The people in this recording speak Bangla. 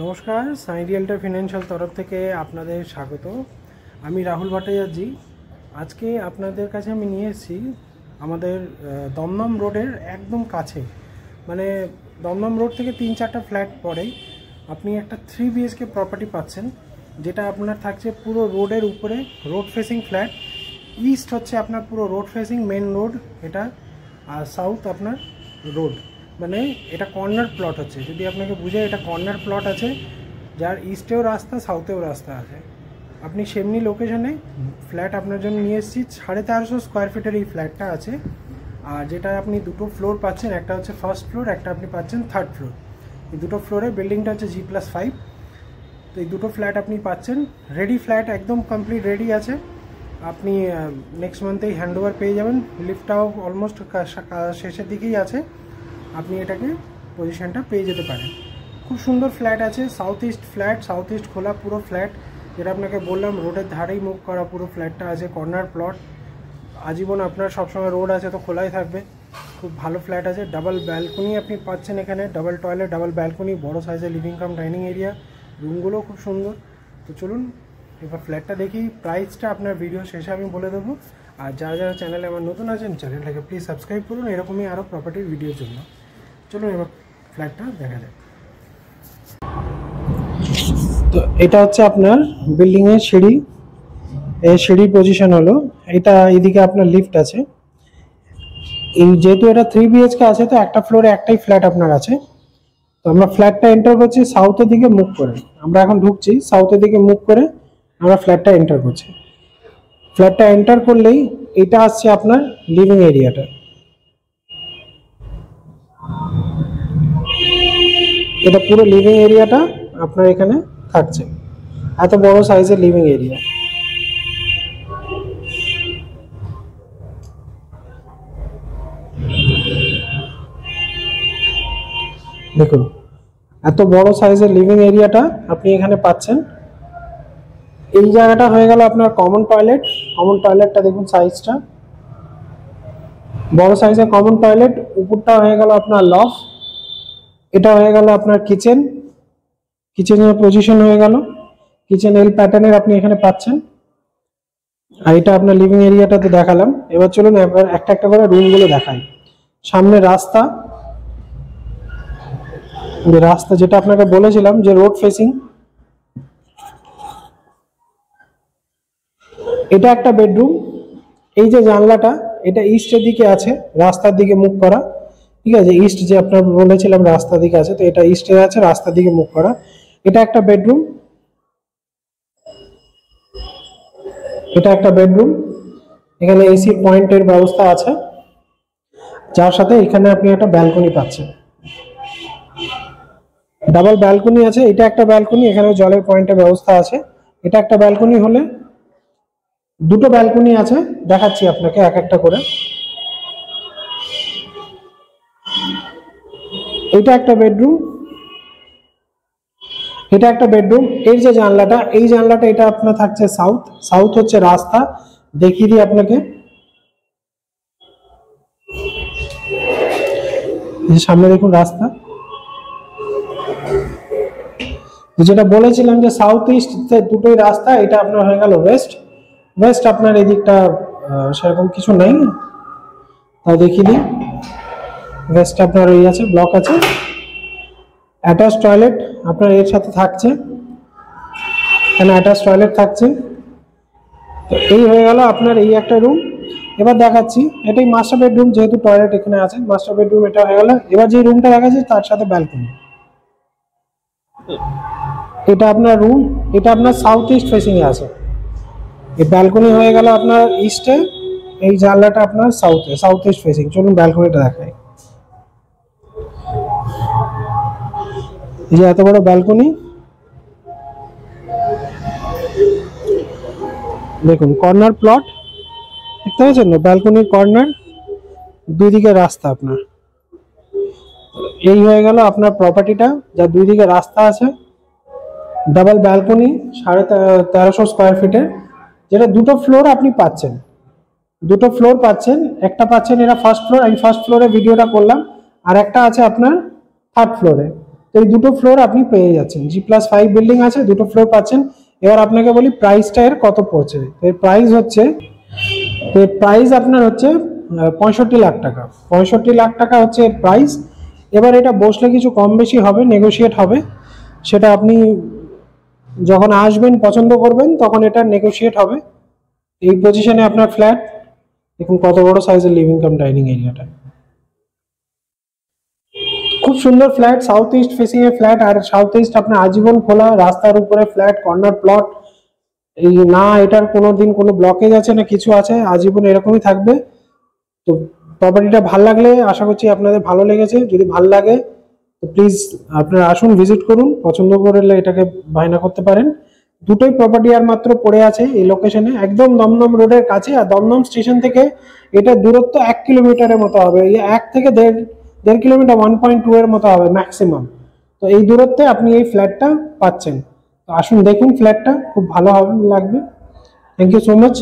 নমস্কার, সাই রিয়েলটার ফিনান্সিয়াল তরফ থেকে আপনাদের স্বাগত। আমি রাহুল ভট্টাচার্য। আজকে আপনাদের কাছে আমি নিয়ে এসেছি আমাদের দমদম রোডের একদম কাছে, মানে দমদম রোড থেকে 3-4টা ফ্ল্যাট পরেই আপনি একটা 3 BHK প্রপার্টি পাচ্ছেন, যেটা আপনার থাকছে পুরো রোডের উপরে, রোড ফেসিং ফ্ল্যাট। ইস্ট হচ্ছে আপনার পুরো রোড ফেসিং মেন রোড এটা, আর সাউথ আপনার রোড, মানে এটা কর্নার প্লট হচ্ছে। যদি আপনাকে বুঝে, এটা কর্নার প্লট আছে, যার ইস্টেও রাস্তা সাউথেও রাস্তা আছে। আপনি সেমনি লোকেশনে ফ্ল্যাট আপনার জন্য নিয়ে এসেছি। 1350 স্কোয়ার ফিটের এই ফ্ল্যাটটা আছে, আর যেটা আপনি দুটো ফ্লোর পাচ্ছেন, একটা হচ্ছে ফার্স্ট ফ্লোর, একটা আপনি পাচ্ছেন থার্ড ফ্লোর। এই দুটো ফ্লোরে বিল্ডিংটা হচ্ছে G+5। তো এই দুটো ফ্ল্যাট আপনি পাচ্ছেন রেডি ফ্ল্যাট, একদম কমপ্লিট রেডি আছে। আপনি নেক্সট মান্থেই হ্যান্ডওভার পেয়ে যাবেন। লিফটটাও অলমোস্ট শেষের দিকেই আছে, আপনি এটাকে পজিশনটা পেয়ে যেতে পারেন। খুব সুন্দর ফ্ল্যাট আছে, south east flat, south east খোলা পুরো ফ্ল্যাট, যেটা আপনাকে বললাম রোডের ধারেই মুখ করা পুরো ফ্ল্যাটটা আছে। কর্নার প্লট, আজীবন আপনার সবসময় রোড আছে তো খোলাই থাকবে। খুব ভালো ফ্ল্যাট আছে। ডাবল ব্যালকনি আপনি পাচ্ছেন এখানে, ডাবল টয়লেট, ডাবল ব্যালকনি, বড় সাইজের লিভিং কাম ডাইনিং এরিয়া, রুমগুলোও খুব সুন্দর। তো চলুন এবার ফ্ল্যাটটা দেখি। প্রাইসটা আপনার ভিডিও শেষে আমি বলে দেবো। আর যারা যারা চ্যানেলে আমার নতুন আছেন, চ্যানেলটাকে প্লিজ সাবস্ক্রাইব করুন এরকমই আরও প্রপার্টির ভিডিওর জন্য। চলুন এবার ফ্ল্যাটটা দেখা যাক। তো এটা হচ্ছে আপনার বিল্ডিংয়ের সিঁড়ি, এই সিঁড়ির পজিশন হলো এটা। এইদিকে আপনার লিফট আছে। এই যেহেতু এটা 3 BHK আছে, তো একটা ফ্লোরে একটাই ফ্ল্যাট আপনার আছে। তো আমরা ফ্ল্যাটটা এন্টার করছি সাউথের দিকে মুভ করে। আমরা এখন ঢুকছি সাউথের দিকে মুভ করে, আমরা ফ্ল্যাটটা এন্টার করছি। ফ্ল্যাটটা এন্টার করলেই এটা আসছে আপনার লিভিং এরিয়াটা। এটা পুরো লিভিং এরিয়াটা আপনার এখানে থাকছে, এত বড় সাইজের লিভিং এরিয়া। দেখুন এত বড় সাইজের লিভিং এরিয়াটা আপনি এখানে পাচ্ছেন। এই জায়গাটা হয়ে গেল আপনার কমন টয়লেট। কমন টয়লেটটা দেখুন সাইজটা, বড় সাইজের কমন টয়লেট। উপরটা হয়ে গেল আপনার লফট, এটা হয়ে গেল আপনার কিচেন। কিচেনের পজিশন হয়ে গেল, কিচেন এল প্যাটার্নের আপনি এখানে পাচ্ছেন। আর এটা আপনার লিভিং এরিয়াটাতে দেখালাম। এবার চলুন এবার একটা একটা করে রুমগুলো দেখাই। সামনে রাস্তা, রাস্তা যেটা আপনাকে বলেছিলাম যে রোড ফেসিং। এটা একটা বেডরুম। এই যে জানলাটা, এটা ইস্টের দিকে আছে, রাস্তার দিকে মুখ করা। ঠিক আছে, ইস্ট যে আপনার বলেছিলাম রাস্তার দিকে আছে, তো এটা ইস্টে আছে, রাস্তার দিকে মুখ করা। এটা একটা বেডরুম, এটা একটা বেডরুম। এখানে এসি পয়েন্টের ব্যবস্থা আছে, যার সাথে এখানে আপনি একটা ব্যালকনি পাচ্ছেন। ডাবল ব্যালকনি আছে, এটা একটা ব্যালকনি, এখানে জলের পয়েন্টের ব্যবস্থা আছে। এটা একটা ব্যালকনি হলে দুটো ব্যালকনি আছে, দেখাচ্ছি আপনাকে এক একটা করে। এটা একটা বেডরুম, এটা একটা বেডরুম। এর যে জানলাটা, এই জানলাটা এটা আপনার থাকছে সাউথ। সাউথ হচ্ছে রাস্তা, দেখিয়ে দিই আপনাকে। সামনে দেখুন রাস্তা, যেটা বলেছিলাম যে সাউথ ইস্ট দুটোই রাস্তা। এটা আপনার হয়ে গেল ওয়েস্ট। ওয়েস্ট আপনার এদিকটা সেরকম কিছু নাই, তাও দেখিয়ে দিই। ওয়েস্ট আপনার এই আছে, ব্লক আছে। অ্যাটাচ টয়লেট আপনার এর সাথে থাকছে, এখানে অ্যাটাচ টয়লেট থাকছে। তো এই হয়ে গেল আপনার এই একটা রুম। এবার দেখাচ্ছি, এটাই মাস্টার বেডরুম, যেহেতু টয়লেট এখানে আছে। মাস্টার বেডরুম এটা হয়ে গেল। এবার যে রুমটা দেখাচ্ছি তার সাথে ব্যালকনি। এটা আপনার রুম, এটা আপনার সাউথ ইস্ট ফেসিং এ আছে। এই ব্যালকনি হয়ে গেল আপনার ইস্টে, এই জানলাটা আপনার সাউথে, সাউথ ইস্ট ফেসিং। চলুন ব্যালকনিটা দেখাই। এই যে এত বড় ব্যালকনি, দেখুন কর্নার প্লট, দেখতে পাচ্ছেন না? ব্যালকনির কর্নার, দুই দিকে রাস্তা আপনার। এই হয়ে গেল আপনার প্রপার্টিটা, যার দুই দিকে রাস্তা আছে। ডাবল ব্যালকনি, 1350 স্কোয়ার ফিটের, যেটা দুটো ফ্লোর আপনি পাচ্ছেন। দুটো ফ্লোর পাচ্ছেন, একটা পাচ্ছেন এরা ফার্স্ট ফ্লোর, আমি ফার্স্ট ফ্লোরে ভিডিওটা করলাম, আর একটা আছে আপনার থার্ড ফ্লোরে। তো এই দুটো ফ্লোর আপনি পেয়ে যাচ্ছেন, G+5 বিল্ডিং আছে, দুটো ফ্লোর পাচ্ছেন। এবার আপনাকে বলি প্রাইসটা এর কত পড়ছে। এর প্রাইস আপনার হচ্ছে 65 লাখ টাকা। 65 লাখ টাকা হচ্ছে এর প্রাইস। এবার এটা বসলে কিছু কম বেশি হবে, নেগোশিয়েট হবে, সেটা আপনি যখন আসবেন পছন্দ করবেন তখন এটা নেগোশিয়েট হবে। এই পজিশনে আপনার ফ্ল্যাট দেখুন কত বড় সাইজের লিভিং কাম ডাইনিং এরিয়াটা, খুব সুন্দর ফ্ল্যাট, সাউথ ইস্ট ফেসিং এ ফ্ল্যাট। আর সাউথ ইস্ট আপনার আজীবন খোলা, রাস্তার উপরে ফ্ল্যাট, কর্নার প্লট, এই না এটার কোনোদিন কোনো ব্লকেজ আছে না কিছু আছে, আজীবন এরকমই থাকবে। তো প্রপার্টিটা ভালো লাগলে আশা করছি আপনাদের ভালো লেগেছে। যদি ভালো লাগে তো প্লিজ আপনারা আসুন, ভিজিট করুন, পছন্দ করলে এটাকে বায়না করতে পারেন। দুটোই প্রপার্টি আর মাত্র পড়ে আছে এই লোকেশনে, একদম দমদম রোডের কাছে। আর দমদম স্টেশন থেকে এটা দূরত্ব 1 কিলোমিটারের মতো হবে, 1 থেকে দেড় কিলোমিটার, 1.2 এর মতো হবে ম্যাক্সিমাম। তো এই দূরত্বে আপনি এই ফ্ল্যাটটা পাচ্ছেন। তো আসুন দেখুন ফ্ল্যাটটা, খুব ভালো হবে, লাগবে। Thank you so much.